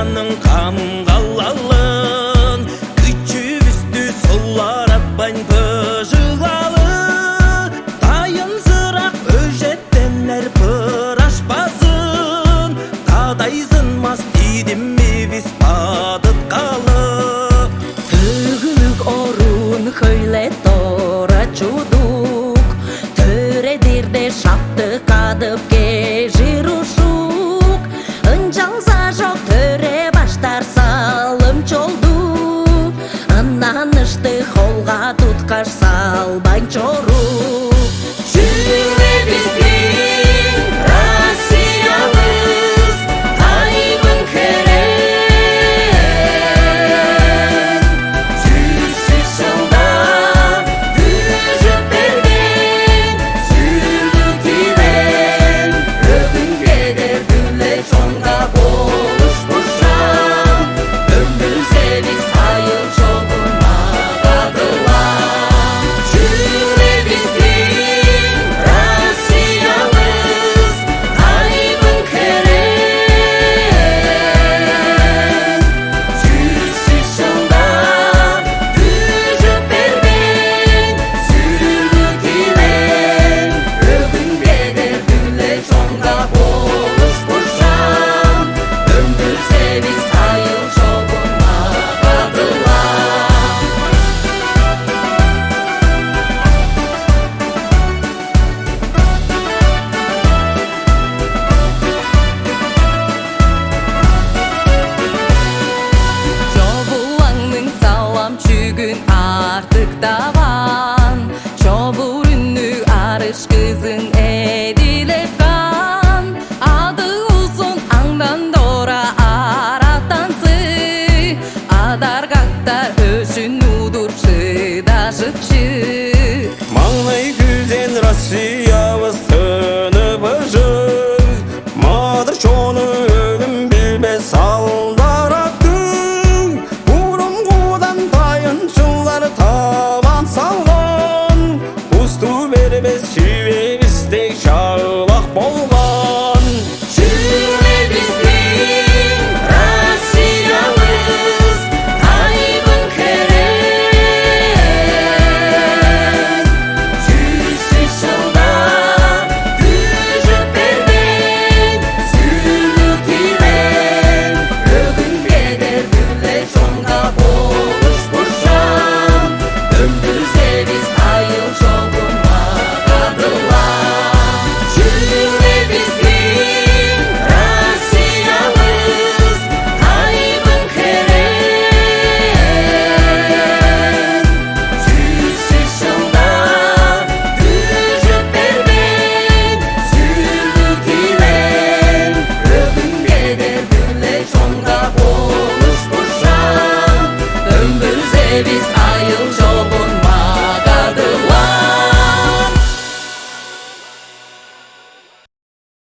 аянның камгалалын күчүбүздү солар атпайн пыжылалы тайынсыраак өжеттенер пырашпасын тадайзынмас идимибиз падыткалы төгүк орун хөйле тора чудук төредирде шапты кадып кежир ушук ынжалса жок төре баштар салым чолду ынанышты холга туткаш салбайн чорук жүрө биздин Россиябыз кайбын керен 100 жылда түзүп берген сүйлүк илен өгүнгедер дүле чоңга болушпушам өмүрүзө биз айыл чогун магадылам жүрө биздин Россиябыз кайбын керен 100 жылда түзүп берген сүйлүк илен өгүнгедер дүле чоңга болушпушам өмүрүзө биз айыл чогун магадылам Çobulаңның салам чүгүн артык табан Çobul үннү арыш кызын эдилеп кан Ады узун аңдан дора аратансы Адаргактар өшүн удурчы дашыпчы Маңнай күзен Россиябыз тынып ыжык Мадыр чону өлүм билбес алдар аттың Бурункудан тайынчылар табан салган Пусту бербес чибебиздей чагылак болгон жүрө биздин Россиябыз кайбын керен 100 жылда түзүп берген сүйлүк илен өгүнгедер дүле чоңга болушпушам өмүрүзө биз айыл чогун магадылам жүрө биздин Россиябыз кайбын керен 100 жылда түзүп берген сүйлүк илен өгүнгедер дүле чоңга болушпушам өмүрүзө биз